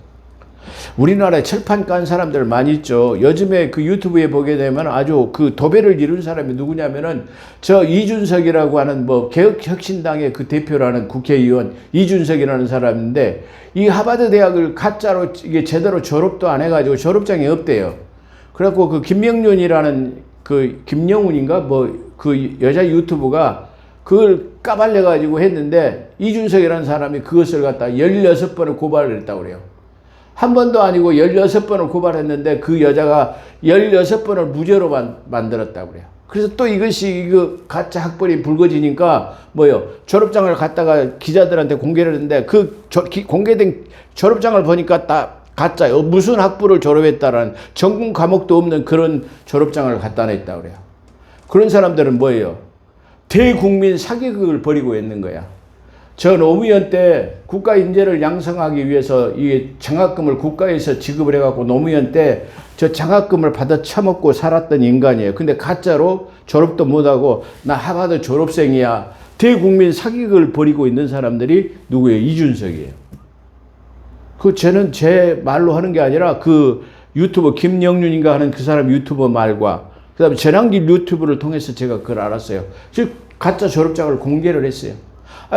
우리나라에 철판 깐 사람들 많이 있죠. 요즘에 그 유튜브에 보게 되면 아주 그 도배를 이룬 사람이 누구냐면은 저 이준석이라고 하는 개혁혁신당의 그 대표라는 국회의원 이준석이라는 사람인데 이 하버드 대학을 가짜로 이게 제대로 졸업도 안 해가지고 졸업장이 없대요. 그래갖고 그 김명륜이라는 그 김영훈인가 그 여자 유튜브가 그걸 까발려가지고 했는데 이준석이라는 사람이 그것을 갖다 16번을 고발을 했다고 그래요. 한 번도 아니고 16번을 고발했는데 그 여자가 16번을 무죄로 만들었다고 그래요. 그래서 또 이것이 가짜 학벌이 불거지니까 졸업장을 갖다가 기자들한테 공개를 했는데 그 공개된 졸업장을 보니까 딱 가짜요. 무슨 학부를 졸업했다라는 전공 과목도 없는 그런 졸업장을 갖다 냈다고 그래요. 그런 사람들은 뭐예요? 대국민 사기극을 벌이고 있는 거야. 저 노무현 때 국가 인재를 양성하기 위해서 이 장학금을 국가에서 지급을 해갖고 노무현 때 저 장학금을 받아 처먹고 살았던 인간이에요. 근데 가짜로 졸업도 못하고 나 하버드 졸업생이야. 대국민 사기극을 벌이고 있는 사람들이 누구예요? 이준석이에요. 쟤는 제 말로 하는 게 아니라 그 유튜버 김영륜인가 하는 그 사람 유튜버 말과 그 다음에 전환길 유튜브를 통해서 제가 그걸 알았어요. 즉 가짜 졸업장을 공개를 했어요.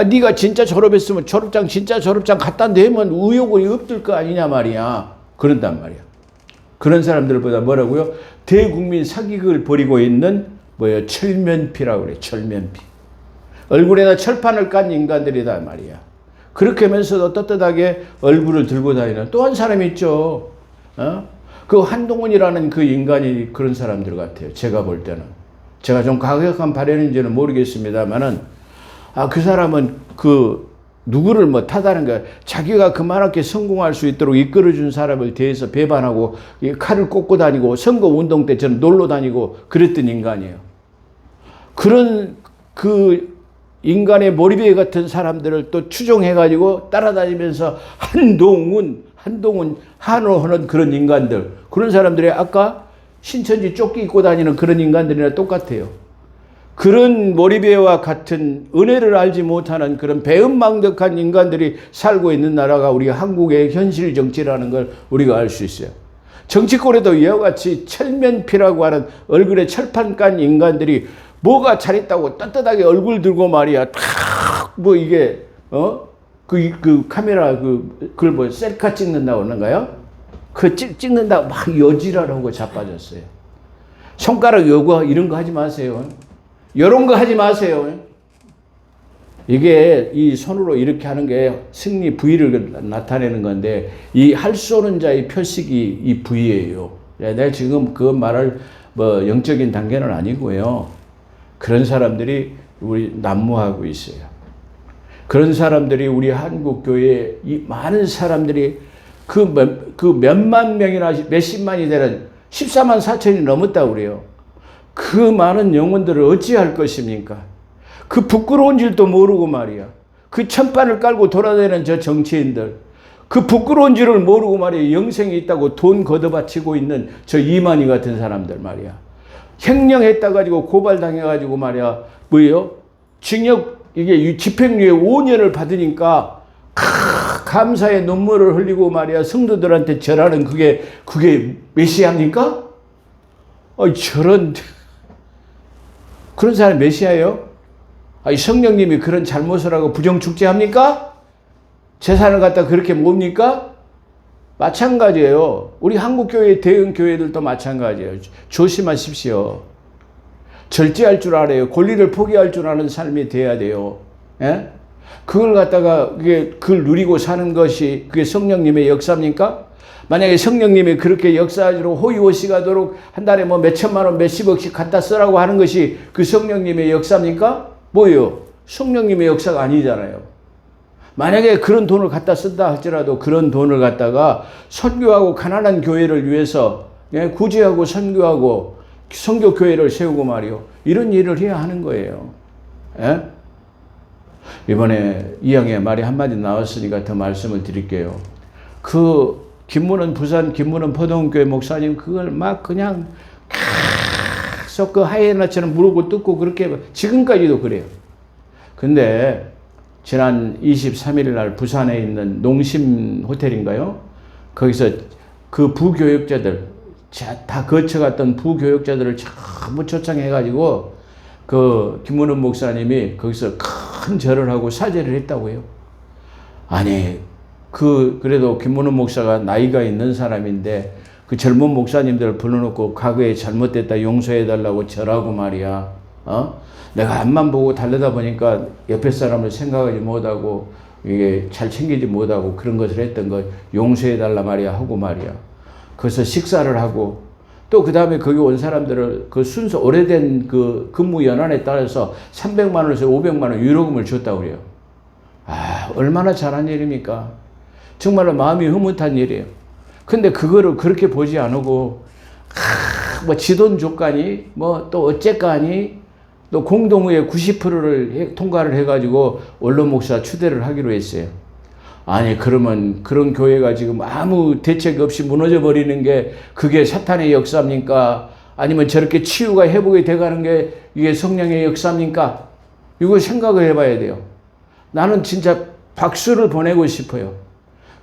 네가 진짜 졸업했으면 진짜 졸업장 갖다 내면 의혹이 없을 거 아니냐 말이야. 그런단 말이야. 그런 사람들보다 뭐라고요? 대국민 사기극을 벌이고 있는 철면피라고 그래. 철면피. 얼굴에다 철판을 깐 인간들이다 말이야. 그렇게 하면서도 떳떳하게 얼굴을 들고 다니는 또 한 사람이 있죠. 그 한동훈이라는 그 인간이 그런 사람들 같아요. 제가 볼 때는. 제가 좀 과격한 발언인지는 모르겠습니다만은 그 사람은 누구를 탓하는 거야. 자기가 그만하게 성공할 수 있도록 이끌어준 사람을 대해서 배반하고 칼을 꽂고 다니고 선거운동 때 저는 놀러 다니고 그랬던 인간이에요. 그런 인간의 몰입에 같은 사람들을 또 추종해가지고 따라다니면서 한동훈 한호하는 그런 인간들, 그런 사람들이 아까 신천지 조끼 입고 다니는 그런 인간들이랑 똑같아요. 그런 몰입에와 같은 은혜를 알지 못하는 그런 배은망덕한 인간들이 살고 있는 나라가 우리 한국의 현실 정치라는 걸 우리가 알 수 있어요. 정치권에도 이와 같이 철면피라고 하는 얼굴에 철판 깐 인간들이 뭐가 잘했다고 떳떳하게 얼굴 들고 말이야. 탁, 뭐 이게, 그 카메라, 그걸 뭐 셀카 찍는다고 하는가요? 찍는다고 막 여지랄하고 자빠졌어요. 손가락 요구 이런 거 하지 마세요. 이런 거 하지 마세요. 이게 이 손으로 이렇게 하는 게 승리 부위를 나타내는 건데, 이 할 쏘는 자의 표식이 이 부위예요. 내가 지금 그 말을 뭐 영적인 단계는 아니고요. 그런 사람들이 우리 난무하고 있어요. 그런 사람들이 우리 한국 교회에 이 많은 사람들이 그 몇만 명이나 몇십만이 되는 14만 4천이 넘었다고 그래요. 그 많은 영혼들을 어찌할 것입니까? 그 부끄러운 줄도 모르고 말이야. 그 천판을 깔고 돌아다니는 저 정치인들, 그 부끄러운 줄을 모르고 말이야. 영생이 있다고 돈 걷어바치고 있는 저 이만희 같은 사람들 말이야. 횡령했다 가지고 고발당해 가지고 말이야. 뭐예요? 징역 이게 집행유예 5년을 받으니까 감사의 눈물을 흘리고 말이야. 성도들한테 절하는 그게 메시아입니까? 저런 그런 사람이 메시아예요? 성령님이 그런 잘못을 하고 부정축제합니까? 재산을 갖다 그렇게 뭡니까? 마찬가지예요. 우리 한국교회 대형 교회들도 마찬가지예요. 조심하십시오. 절제할 줄 알아요. 권리를 포기할 줄 아는 삶이 돼야 돼요. 예? 그걸 갖다가 그걸 누리고 사는 것이 그게 성령님의 역사입니까? 만약에 성령님이 그렇게 역사로 호의호식하도록 한 달에 뭐 몇천만 원, 몇십억씩 갖다 쓰라고 하는 것이 그 성령님의 역사입니까? 뭐예요? 성령님의 역사가 아니잖아요. 만약에 그런 돈을 갖다 쓴다 할지라도 그런 돈을 갖다가 선교하고 가난한 교회를 위해서 구제하고 선교하고 선교교회를 세우고 말이요. 이런 일을 해야 하는 거예요. 예? 이번에 이양의 말이 한마디 나왔으니까 더 말씀을 드릴게요. 부산 김문은 포동교회 목사님 그걸 막 그냥 계속 그 하이에나처럼 무르고 뜯고 그렇게 지금까지도 그래요. 근데 지난 23일 날 부산에 있는 농심 호텔인가요? 거기서 그 부교육자들 다 거쳐갔던 부교육자들을 전부 초청해가지고 그 김문은 목사님이 거기서 큰 절을 하고 사죄를 했다고 해요. 아니 그래도 김문은 목사가 나이가 있는 사람인데 그 젊은 목사님들 불러놓고 과거에 잘못됐다 용서해달라고 절하고 말이야. 내가 앞만 보고 달려다 보니까 옆에 사람을 생각하지 못하고 이게 잘 챙기지 못하고 그런 것을 했던 걸 용서해달라 말이야 하고 말이야. 그래서 식사를 하고 또 그 다음에 거기 온 사람들을 그 순서 오래된 그 근무 연한에 따라서 300만 원에서 500만 원 유로금을 줬다고 그래요. 얼마나 잘한 일입니까? 정말로 마음이 흐뭇한 일이에요. 근데 그거를 그렇게 보지 않고 뭐 지돈 줬가니 뭐 또 어쨌가니 또 공동의회 90%를 통과를 해가지고 원로 목사 추대를 하기로 했어요. 아니 그러면 그런 교회가 지금 아무 대책 없이 무너져 버리는 게 그게 사탄의 역사입니까? 아니면 저렇게 치유가 회복이 돼가는 게 이게 성령의 역사입니까? 이거 생각을 해봐야 돼요. 나는 진짜 박수를 보내고 싶어요.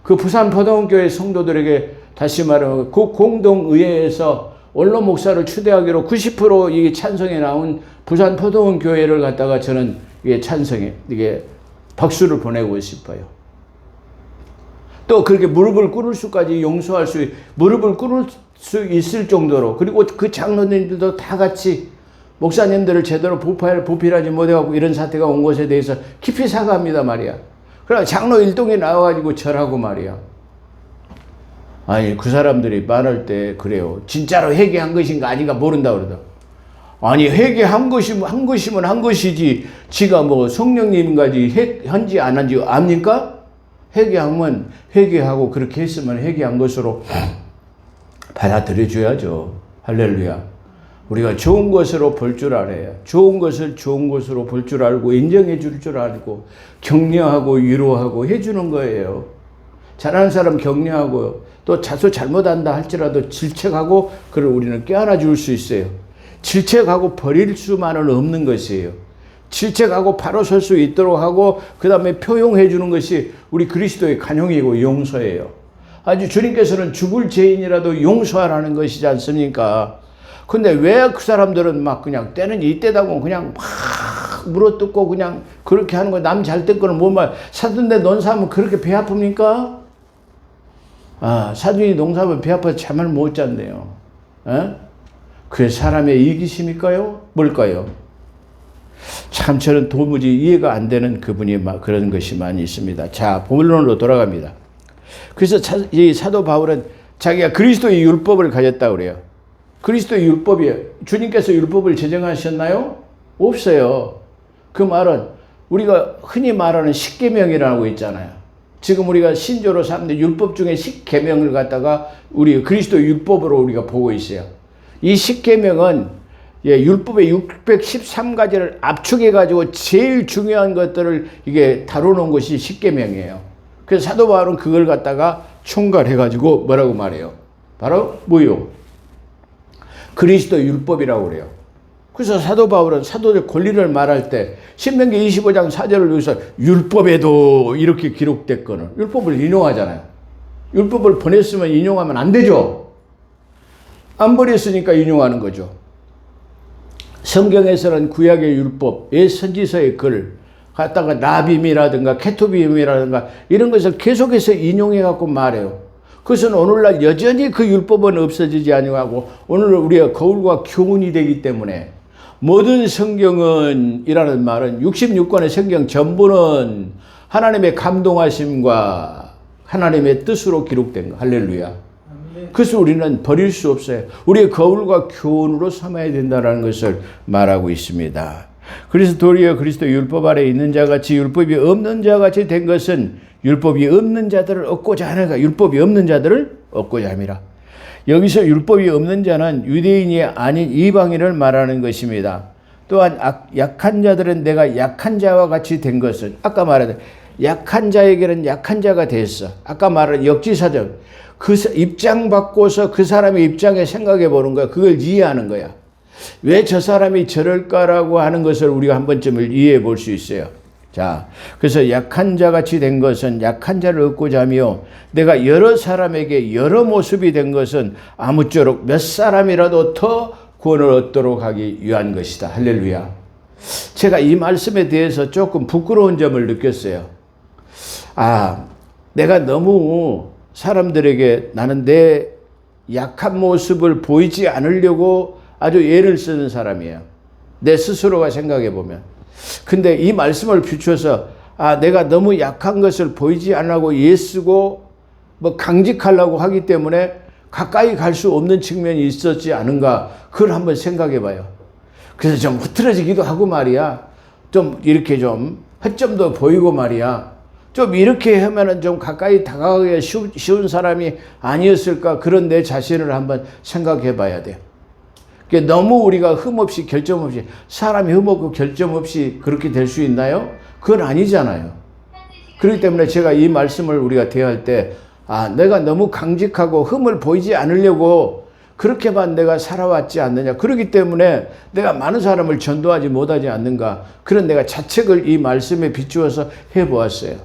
그 부산 포동교회 성도들에게 다시 말하면 그 공동의회에서 원로 목사를 추대하기로 90% 이게 찬성에 나온 부산 포동교회를 갖다가 저는 이게 찬성해 이게 박수를 보내고 싶어요. 또 그렇게 무릎을 꿇을 수까지 용서할 무릎을 꿇을 수 있을 정도로 그리고 그 장로님들도 다 같이 목사님들을 제대로 보필하지 못해갖고 이런 사태가 온 것에 대해서 깊이 사과합니다 말이야. 그래 장로 일동에 나와가지고 절하고 말이야. 아니 그 사람들이 말할 때 그래요. 진짜로 회개한 것인가 아닌가 모른다 그러다. 아니 회개한 것이면 한 것이지 지가 뭐 성령님까지 한지 안 한지 압니까? 회개하면 회개하고 그렇게 했으면 회개한 것으로 받아들여줘야죠. 할렐루야. 우리가 좋은 것으로 볼 줄 알아야 좋은 것을 좋은 것으로 볼 줄 알고 인정해 줄 줄 알고 격려하고 위로하고 해주는 거예요. 잘하는 사람 격려하고 또 자소 잘못한다 할지라도 질책하고 그걸 우리는 껴안아 줄 수 있어요. 질책하고 버릴 수만은 없는 것이에요. 질책하고 바로 설 수 있도록 하고 그 다음에 표용해 주는 것이 우리 그리스도의 간용이고 용서예요. 아주 주님께서는 죽을 죄인이라도 용서하라는 것이지 않습니까? 근데 왜 그 사람들은 막 그냥 때는 이때다고 그냥 막 물어뜯고 그냥 그렇게 하는 거야. 남 잘 될 거는 못 말. 사돈데 논사하면 그렇게 배 아픕니까? 아, 사돈이 농사하면 배 아파서 잠을 못 잔대요. 그게 사람의 이기심일까요? 뭘까요? 참 저는 도무지 이해가 안 되는 그런 것이 많이 있습니다. 자, 본론으로 돌아갑니다. 그래서 이 사도 바울은 자기가 그리스도의 율법을 가졌다고 그래요. 그리스도의 율법이에요. 주님께서 율법을 제정하셨나요? 없어요. 그 말은 우리가 흔히 말하는 십계명이라고 있잖아요. 지금 우리가 신조로 삼는 율법 중에 십계명을 갖다가 우리 그리스도의 율법으로 우리가 보고 있어요. 이 십계명은 율법의 613가지를 압축해가지고 제일 중요한 것들을 이게 다뤄놓은 것이 십계명이에요. 그래서 사도 바울은 그걸 갖다가 총괄해가지고 뭐라고 말해요? 바로 뭐요? 그리스도 율법이라고 그래요. 그래서 사도 바울은 사도의 권리를 말할 때 신명기 25장 4절을 여기서 율법에도 이렇게 기록됐거늘 율법을 인용하잖아요. 율법을 보냈으면 인용하면 안 되죠. 안 버렸으니까 인용하는 거죠. 성경에서는 구약의 율법, 옛 선지서의 글 갖다가 나빔이라든가 케토빔이라든가 이런 것을 계속해서 인용해갖고 말해요. 그것은 오늘날 여전히 그 율법은 없어지지 아니하고 오늘 우리가 거울과 교훈이 되기 때문에 모든 성경은 이라는 말은 66권의 성경 전부는 하나님의 감동하심과 하나님의 뜻으로 기록된 거. 할렐루야. 그래서 우리는 버릴 수 없어요. 우리의 거울과 교훈으로 삼아야 된다는 것을 말하고 있습니다. 그래서 도리어 그리스도 율법 아래 있는 자같이 율법이 없는 자같이 된 것은 율법이 없는 자들을 얻고자 하는가. 율법이 없는 자들을 얻고자 함이라. 여기서 율법이 없는 자는 유대인이 아닌 이방인을 말하는 것입니다. 또한 약한 자들은 내가 약한 자와 같이 된 것은 아까 말한 약한 자에게는 약한 자가 됐어. 아까 말한 역지사적 그 입장 바꿔서 그 사람의 입장에 생각해 보는 거야. 그걸 이해하는 거야. 왜 저 사람이 저럴까라고 하는 것을 우리가 한 번쯤을 이해해 볼 수 있어요. 자, 그래서 약한 자같이 된 것은 약한 자를 얻고자 하며 내가 여러 사람에게 여러 모습이 된 것은 아무쪼록 몇 사람이라도 더 구원을 얻도록 하기 위한 것이다. 할렐루야. 제가 이 말씀에 대해서 조금 부끄러운 점을 느꼈어요. 아, 내가 너무 사람들에게 나는 내 약한 모습을 보이지 않으려고 아주 애를 쓰는 사람이에요. 내 스스로가 생각해 보면. 근데 이 말씀을 비추어서 아, 내가 너무 약한 것을 보이지 않으려고 애쓰고 뭐 강직하려고 하기 때문에 가까이 갈 수 없는 측면이 있었지 않은가. 그걸 한번 생각해 봐요. 그래서 좀 흐트러지기도 하고 말이야. 좀 이렇게 좀 허점도 보이고 말이야. 좀 이렇게 하면은 좀 가까이 다가가기가 쉬운 사람이 아니었을까. 그런 내 자신을 한번 생각해 봐야 돼요. 너무 우리가 흠없이 결점 없이 사람이 흠없고 결점 없이 그렇게 될 수 있나요? 그건 아니잖아요. 그렇기 때문에 제가 이 말씀을 우리가 대할 때 아, 내가 너무 강직하고 흠을 보이지 않으려고 그렇게만 내가 살아왔지 않느냐. 그렇기 때문에 내가 많은 사람을 전도하지 못하지 않는가. 그런 내가 자책을 이 말씀에 비추어서 해보았어요.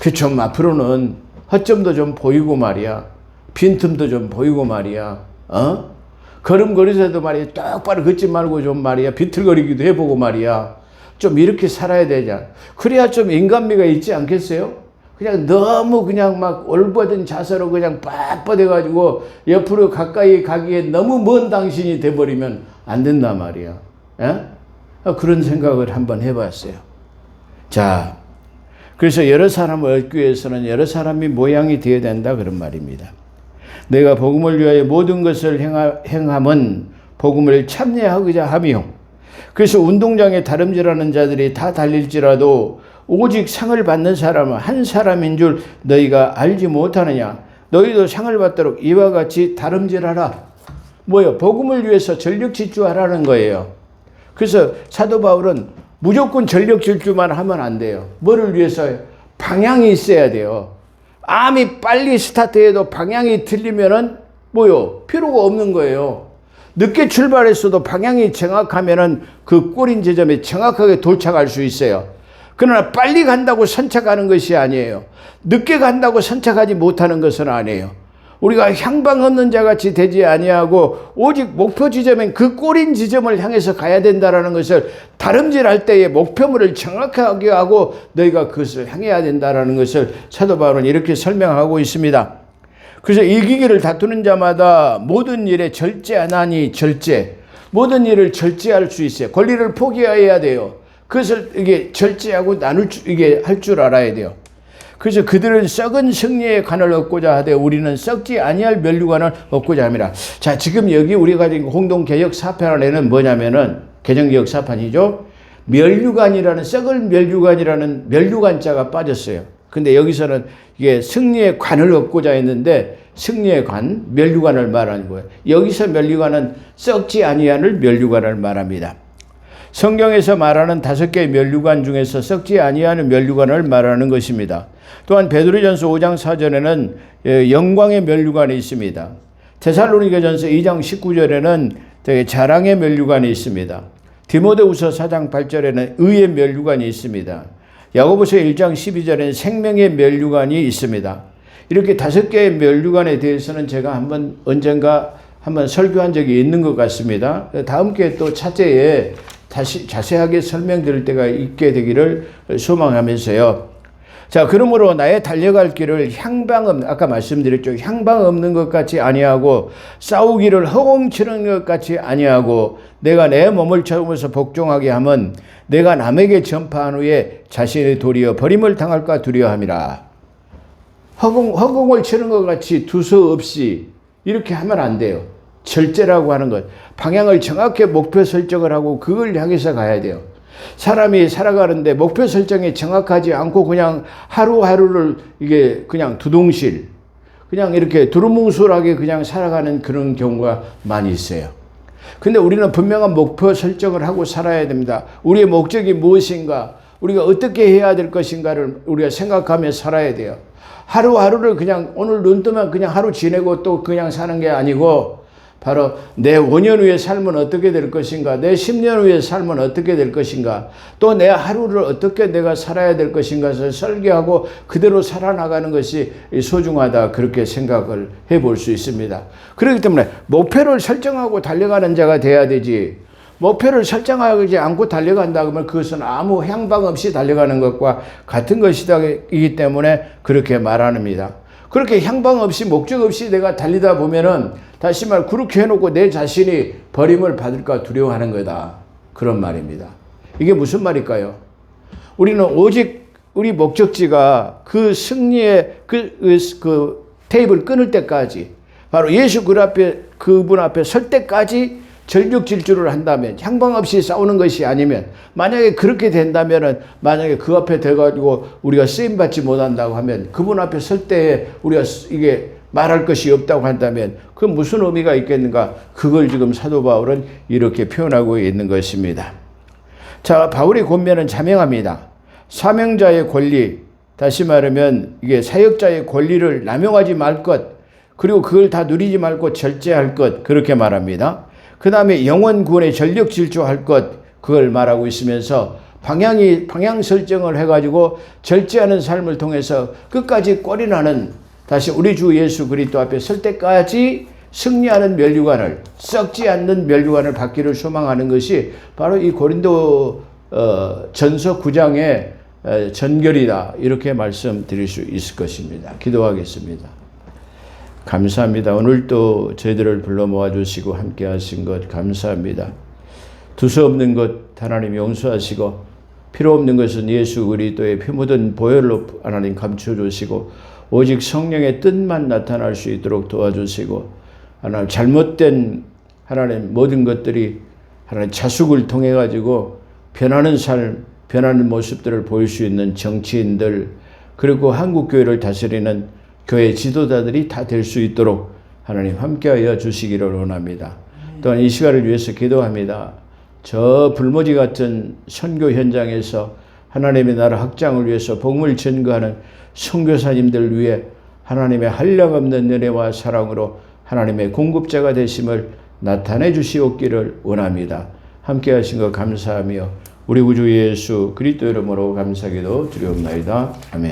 그 좀 앞으로는 허점도 좀 보이고 말이야. 빈틈도 좀 보이고 말이야. 걸음걸이서도 말이야. 똑바로 걷지 말고 좀 말이야. 비틀거리기도 해보고 말이야. 좀 이렇게 살아야 되냐. 그래야 좀 인간미가 있지 않겠어요? 그냥 너무 그냥 막 올바른 자세로 그냥 빳빳해가지고 옆으로 가까이 가기에 너무 먼 당신이 돼버리면 안 된단 말이야. 그런 생각을 한번 해봤어요. 자, 그래서 여러 사람을 얻기 위해서는 여러 사람이 모양이 되어야 된다 그런 말입니다. 내가 복음을 위하여 모든 것을 행함은 복음을 참여하고자 하며 그래서 운동장에 다름질하는 자들이 다 달릴지라도 오직 상을 받는 사람은 한 사람인 줄 너희가 알지 못하느냐. 너희도 상을 받도록 이와 같이 다름질하라. 뭐요? 복음을 위해서 전력 질주하라는 거예요. 그래서 사도 바울은 무조건 전력 질주만 하면 안 돼요. 뭐를 위해서요? 방향이 있어야 돼요. 암이 빨리 스타트해도 방향이 틀리면은 뭐요? 필요가 없는 거예요. 늦게 출발했어도 방향이 정확하면은 그 꼬린 지점에 정확하게 도착할 수 있어요. 그러나 빨리 간다고 선착하는 것이 아니에요. 늦게 간다고 선착하지 못하는 것은 아니에요. 우리가 향방 없는 자같이 되지 아니하고 오직 목표 지점인 그 꼬린 지점을 향해서 가야 된다는 것을 다름질할 때에 목표물을 정확하게 하고 너희가 그것을 향해야 된다는 것을 사도 바울은 이렇게 설명하고 있습니다. 그래서 이기기를 다투는 자마다 모든 일에 절제하나니 절제. 모든 일을 절제할 수 있어요. 권리를 포기해야 돼요. 그것을 이게 절제하고 이게 할 줄 알아야 돼요. 그래서 그들은 썩은 승리의 관을 얻고자 하되 우리는 썩지 아니할 면류관을 얻고자 합니다. 자, 지금 여기 우리가 지금 공동개혁 사판 안에는 뭐냐면은 개정개혁 사판이죠. 면류관이라는 썩을 면류관이라는 면류관자가 빠졌어요. 근데 여기서는 이게 승리의 관을 얻고자 했는데 승리의 관, 면류관을 말하는 거예요. 여기서 면류관은 썩지 아니하는 면류관을 말합니다. 성경에서 말하는 5개의 면류관 중에서 썩지 아니하는 면류관을 말하는 것입니다. 또한 베드로전서 5장 4절에는 영광의 면류관이 있습니다. 데살로니가전서 2장 19절에는 자랑의 면류관이 있습니다. 디모데후서 4장 8절에는 의의 면류관이 있습니다. 야고보서 1장 12절에는 생명의 면류관이 있습니다. 이렇게 5개의 면류관에 대해서는 제가 언젠가 한번 설교한 적이 있는 것 같습니다. 다음 기회에 또 차제에 다시 자세하게 설명드릴 때가 있게 되기를 소망하면서요. 자, 그러므로 나의 달려갈 길을 아까 말씀드렸죠. 향방 없는 것 같이 아니하고 싸우기를 허공치는 것 같이 아니하고 내가 내 몸을 채우면서 복종하게 하면 내가 남에게 전파한 후에 자신의 도리어 버림을 당할까 두려워함이라. 허공을 치는 것 같이 두서없이 이렇게 하면 안 돼요. 절제라고 하는 것. 방향을 정확히 목표 설정을 하고 그걸 향해서 가야 돼요. 사람이 살아가는데 목표 설정이 정확하지 않고 그냥 하루하루를 이게 그냥 두동실, 그냥 이렇게 두루뭉술하게 그냥 살아가는 그런 경우가 많이 있어요. 근데 우리는 분명한 목표 설정을 하고 살아야 됩니다. 우리의 목적이 무엇인가, 우리가 어떻게 해야 될 것인가를 우리가 생각하며 살아야 돼요. 하루하루를 그냥 오늘 눈 뜨면 그냥 하루 지내고 또 그냥 사는 게 아니고 바로 내 5년 후의 삶은 어떻게 될 것인가, 내 10년 후의 삶은 어떻게 될 것인가, 또 내 하루를 어떻게 내가 살아야 될 것인가를 설계하고 그대로 살아나가는 것이 소중하다, 그렇게 생각을 해볼 수 있습니다. 그렇기 때문에 목표를 설정하고 달려가는 자가 돼야 되지, 목표를 설정하지 않고 달려간다 그러면 그것은 아무 향방 없이 달려가는 것과 같은 것이기 때문에 그렇게 말합니다. 그렇게 향방 없이 목적 없이 내가 달리다 보면은 다시 말 그렇게 해놓고 내 자신이 버림을 받을까 두려워하는 거다, 그런 말입니다. 이게 무슨 말일까요? 우리는 오직 우리 목적지가 그 승리의 그 테이블 끊을 때까지, 바로 예수 그분 앞에 설 때까지 전력질주를 한다면, 향방 없이 싸우는 것이 아니면, 만약에 그렇게 된다면은, 만약에 그 앞에 돼가지고 우리가 쓰임받지 못한다고 하면, 그분 앞에 설 때에 우리가 이게 말할 것이 없다고 한다면 그 무슨 의미가 있겠는가? 그걸 지금 사도 바울은 이렇게 표현하고 있는 것입니다. 자, 바울의 권면은 자명합니다. 사명자의 권리, 다시 말하면 이게 사역자의 권리를 남용하지 말 것, 그리고 그걸 다 누리지 말고 절제할 것, 그렇게 말합니다. 그 다음에 영원 구원에 전력 질주할 것, 그걸 말하고 있으면서 방향 설정을 해가지고 절제하는 삶을 통해서 끝까지 꼴이나는, 다시 우리 주 예수 그리스도 앞에 설 때까지 승리하는 면류관을, 썩지 않는 면류관을 받기를 소망하는 것이 바로 이 고린도 전서 9장의 전결이다, 이렇게 말씀드릴 수 있을 것입니다. 기도하겠습니다. 감사합니다. 오늘도 저희들을 불러 모아주시고 함께 하신 것 감사합니다. 두서없는 것 하나님 용서하시고, 필요 없는 것은 예수 그리스도의 피 묻은 보혈로 하나님 감춰주시고, 오직 성령의 뜻만 나타날 수 있도록 도와주시고, 하나님 잘못된 하나님 모든 것들이 하나님 자숙을 통해 가지고 변하는 삶, 변하는 모습들을 보일 수 있는 정치인들, 그리고 한국교회를 다스리는 교회 지도자들이 다 될 수 있도록 하나님 함께하여 주시기를 원합니다. 또한 이 시간을 위해서 기도합니다. 저 불모지 같은 선교 현장에서 하나님의 나라 확장을 위해서 복음을 전거하는 선교사님들 위해 하나님의 한량없는 은혜와 사랑으로 하나님의 공급자가 되심을 나타내 주시옵기를 원합니다. 함께 하신 것 감사하며 우리 구주 예수 그리스도 이름으로 감사하기도 드리옵나이다. 아멘.